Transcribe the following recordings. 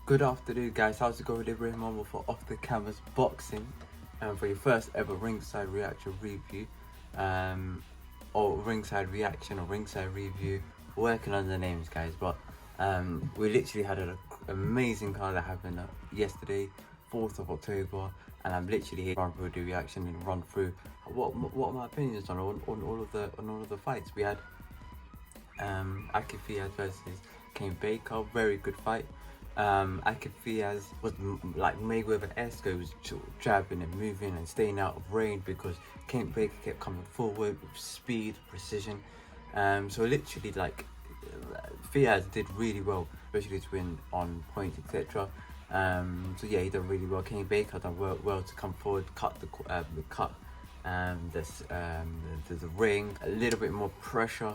Good afternoon, guys. How's it going? Ibrahim Momo for Off the Canvas Boxing, for your first ever ringside reaction review, or ringside reaction or ringside review. Working on the names, guys, but we literally had an amazing card that happened yesterday, 4th of October, and I'm literally here to run through the reaction and run through what my opinions on all of the fights. We had Akif Fiaz versus Kane Baker, very good fight. Akif Fiaz was like Mayweather-esque. He was jabbing and moving and staying out of range because Kane Baker kept coming forward with speed, precision. So literally, like, Fiaz did really well, especially to win on points, etc. So yeah, he done really well. Kane Baker done well to come forward, cut the ring. A little bit more pressure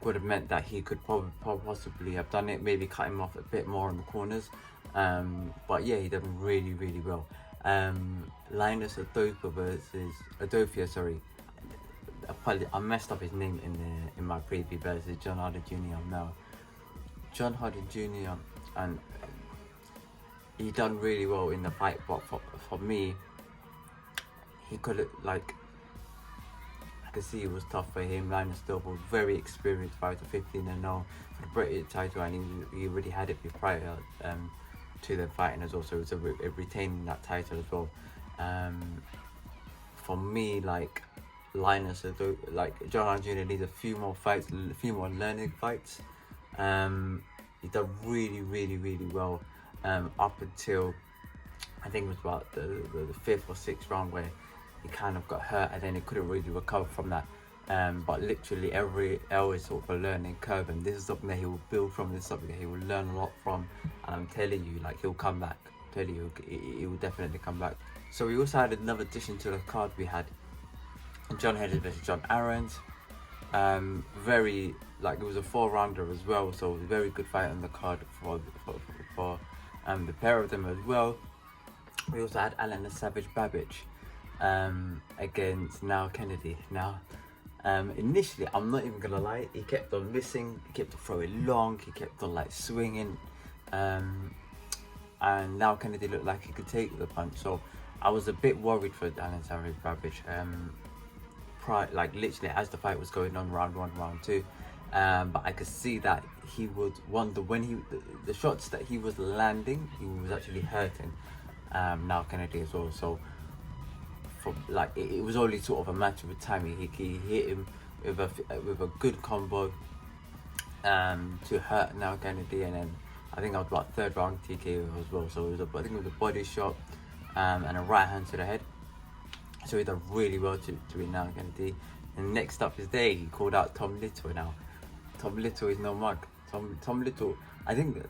would have meant that he could possibly have done it, maybe cut him off a bit more on the corners. But yeah, he done really well. Linus Adofia, sorry, I messed up his name in my preview versus John Hardy Jr. now. John Hardy Jr. and he done really well in the fight, but for me, he could have, like, I could see it was tough for him. Linus Double, very experienced fighter, 15-0 for the British title, and he already had it prior to the fighting as well, so it was retaining that title as well. For me, like, Linus, like, John Hardy Jr. needs a few more fights, a few more learning fights. He done really well up until I think it was about the 5th or 6th round, where he kind of got hurt and then he couldn't really recover from that. But literally every L is sort of a learning curve, and this is something that he will build from. This is something that he will learn a lot from, and I'm telling you, like, he'll come back. I'm telling you, he will definitely come back. So we also had another addition to the card. We had John Hedges versus John Aarons. Very, like, it was a 4-rounder as well, so it was a very good fight on the card for the pair of them as well. We also had Alan the Savage Babbage against Now Kennedy. Now, initially, I'm not even gonna lie, he kept on missing, he kept on throwing long, he kept on, like, swinging, and Now Kennedy looked like he could take the punch, so I was a bit worried for Alan Savage Babbage. Like, literally as the fight was going on, round 1, round 2, but I could see that he would wonder when the shots that he was landing, he was actually hurting Now Kennedy as well. So like, it was only sort of a matter of time. He hit him with a good combo to hurt Now Kennedy, and then I think I was about 3rd round TKO as well. So it was I think it was a body shot and a right hand to the head. So he done really well to win Now Kennedy. And next up is he called out Tom Little. Now, Tom Little is no mug. Tom Little, I think,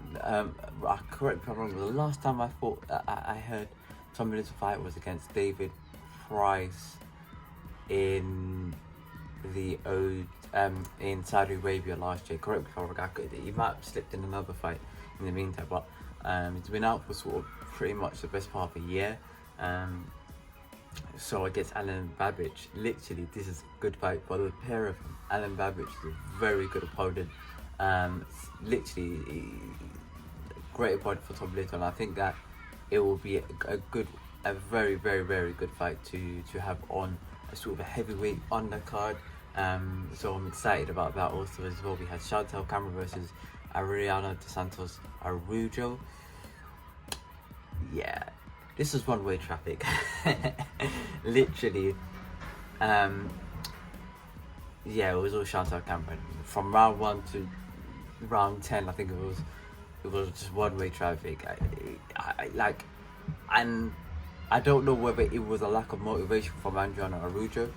correct me if I'm wrong, the last time I thought I heard Tom Little fight was against David Price in in Saudi Arabia last year. Correct me if I'm wrong. He might have slipped in another fight in the meantime, but he's been out for sort of pretty much the best part of a year. So against Alan Babbage, literally, this is a good fight for the pair of them. Alan Babbage is a very good opponent. Literally, great opponent for Tom Little, and I think that it will be a very good fight to have on a sort of a heavyweight undercard. So I'm excited about that also as well. We had Chantel Cameron versus Ariana Dos Santos Araujo. Yeah, this is one-way traffic. Literally, yeah, it was all Chantel Cameron from round 1 to round 10. I think it was just one-way traffic. And I don't know whether it was a lack of motivation from Adriana Araujo,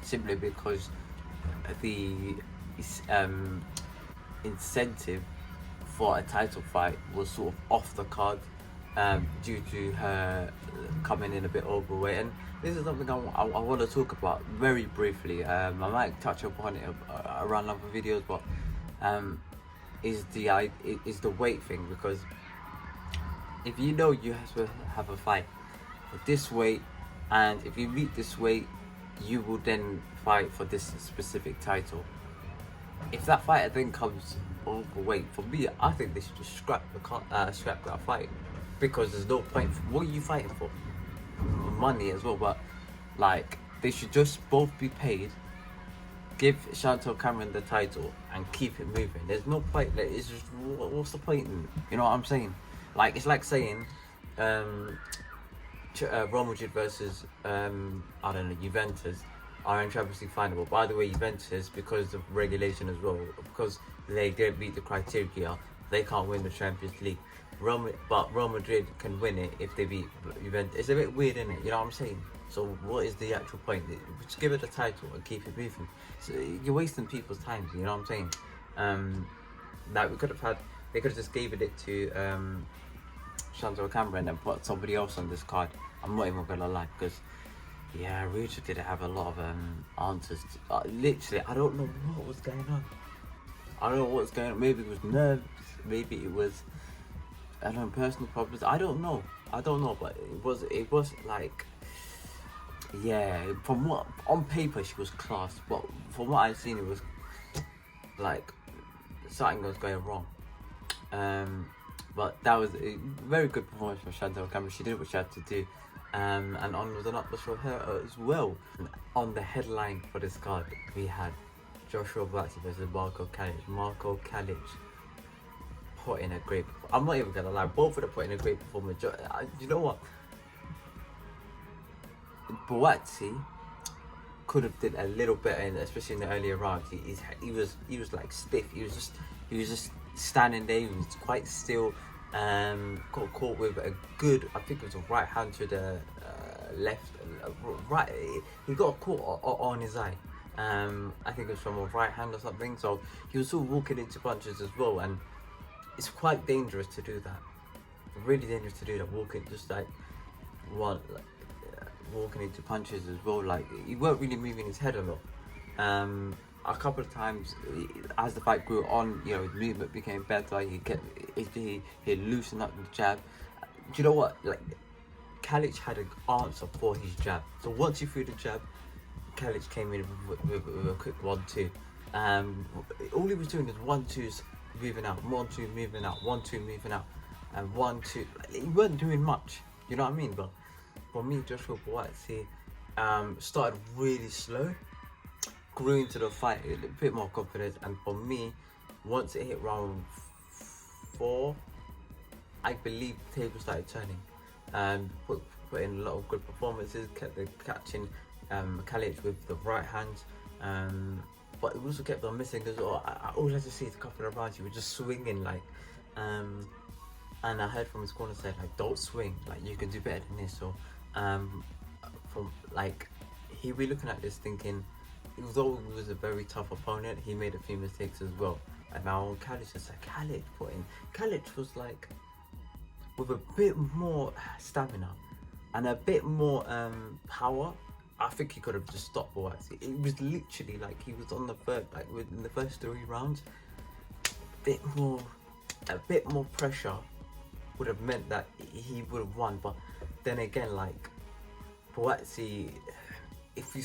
simply because the incentive for a title fight was sort of off the card due to her coming in a bit overweight. And this is something I want to talk about very briefly. I might touch upon it around other videos, but is the weight thing, because if you know you have to have a fight for this weight, and if you meet this weight, you will then fight for this specific title. If that fighter then comes overweight. For me, I think they should just scrap that fight, because there's no point. What are you fighting for? Money as well, but like they should just both be paid. Give Chantel Cameron the title and keep it moving. There's no point. Like, it's just, what's the point? You know what I'm saying? Like, it's like saying Real Madrid versus I don't know, Juventus are in Champions League final. But by the way, Juventus, because of regulation as well, because they don't meet the criteria, they can't win the Champions League. But Real Madrid can win it if they beat Juventus. It's a bit weird, isn't it? You know what I'm saying? So what is the actual point? Just give it the title and keep it moving. So you're wasting people's time. You know what I'm saying? Like they could have just gave it to Chantel Cameron and put somebody else on this card. I'm not even gonna lie, because yeah, Rachel didn't have a lot of answers. Literally, I don't know what was going on. I don't know what's going on. Maybe it was nerves. Maybe it was, I don't know, personal problems. I don't know. But it was like, yeah. From what on paper she was class, but from what I've seen, it was like something was going wrong. But that was a very good performance from Chantel Cameron. She did what she had to do. And onwards and upwards for her as well. And on the headline for this card, we had Joshua Buatsi versus Marco Calic. Marco Calic put in a great performance. I'm not even gonna lie, both of them put in a great performance. You know what? Buatsi could have did a little better, especially in the earlier rounds. He was like stiff. He was just standing there. He was quite still. Got caught with a good, I think it was a right hand to the right. He got caught on his eye. I think it was from a right hand or something. So he was sort of walking into punches as well, and it's quite dangerous to do that. Really dangerous to do that. Walking into punches as well. Like, he weren't really moving his head a lot. A couple of times as the fight grew on, you know, his movement became better. He loosened up the jab. Do you know what? Like, Calic had an answer for his jab. So once he threw the jab, Calic came in with a quick 1-2. All he was doing is 1-2s moving out, 1-2 moving out, 1-2 moving out, and 1-2. He weren't doing much. You know what I mean? But for me, Joshua Buatsi started really slow, grew into the fight a little bit more confidence, and for me, once it hit round 4, I believe the table started turning. Put in a lot of good performances, kept catching Calic with the right hand, but it also kept on missing as well. I always had to see a couple of rounds he was just swinging, like, and I heard from his corner said, like, don't swing, like, you can do better than this. So from like, he'll be looking at this thinking, although he was a very tough opponent, he made a few mistakes as well. And now Calic is like, Calic was like, with a bit more stamina and a bit more power, I think he could have just stopped Buatsi. It was literally like he was on the third, like within the first 3 rounds, a bit more pressure would have meant that he would have won. But then again, like, Buatsi, if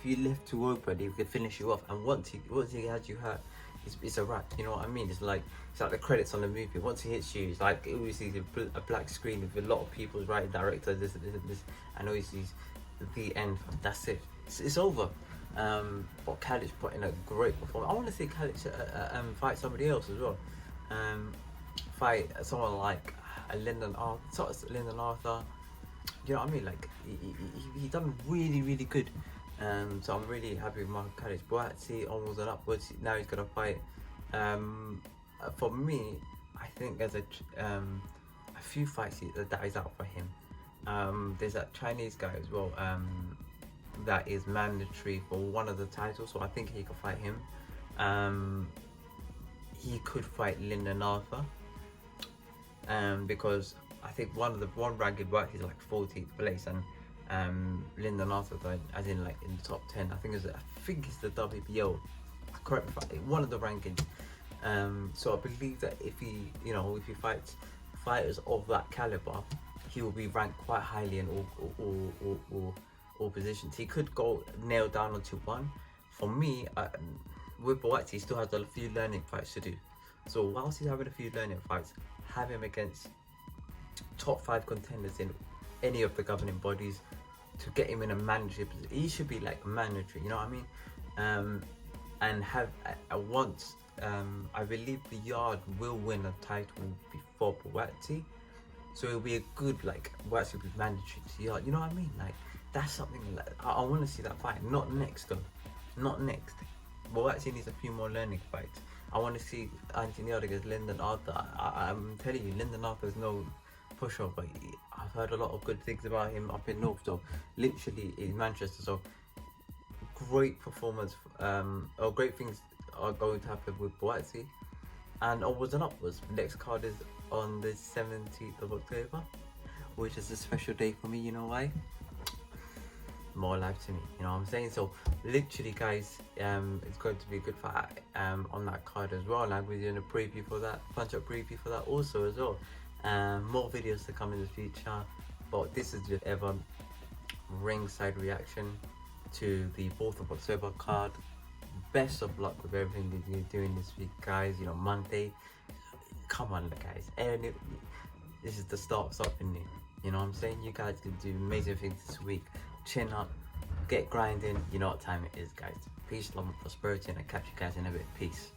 you left too open, he could finish you off. And once he had you hurt, it's a wrap. You know what I mean? It's like the credits on the movie. Once he hits you, it's like, it always sees a black screen with a lot of people's writing, director, this, and always sees the end. That's it. It's over. But Calic put in a great performance. I want to see Calic fight somebody else as well. Fight someone like Lyndon Arthur. You know what I mean? Like, he done really good. So I'm really happy with Marco Calic. Buatsi onwards and upwards. Now he's gonna fight. For me, I think there's a few fights that is out for him. There's that Chinese guy as well. That is mandatory for one of the titles, so I think he could fight him. He could fight Lyndon Arthur. Because I think one ranked Buatsi is like 14th place, and Lyndon Arthur died as in like in the top 10. I think it's the WBO. Correct me if one of the rankings. So I believe that if he fights fighters of that caliber, he will be ranked quite highly in all positions. He could go nail down onto one. For me, with Buatsi, he still has a few learning fights to do. So whilst he's having a few learning fights, have him against top 5 contenders in any of the governing bodies to get him in a manager position. He should be like mandatory, you know what I mean? And have once I believe the Yard will win a title before Buatsi, so it'll be a good, like, Buatsi will be mandatory to Yard, you know what I mean? Like, that's something like I want to see that fight. Not next though, not next. Buatsi needs a few more learning fights. I want to see Anthony Yard against Lyndon Arthur. I'm telling you, Lyndon Arthur is no pushover. I've heard a lot of good things about him up in North, so literally in Manchester. So great performance, or great things are going to happen with Buatsi, and onwards and upwards. Next card is on the 17th of October, which is a special day for me. You know why? More life to me, you know what I'm saying? So literally, guys, it's going to be a good fight on that card as well. Like, we're doing a preview for that, punch-up preview for that also as well. More videos to come in the future, but this is just ever ringside reaction to the 4th of October card. Best of luck with everything that you're doing this week, guys. You know, Monday, come on guys, and this is the start of something new, you know what I'm saying? You guys can do amazing things this week. Chin up, get grinding, you know what time it is, guys. Peace, love and prosperity, and I'll catch you guys in a bit. Peace.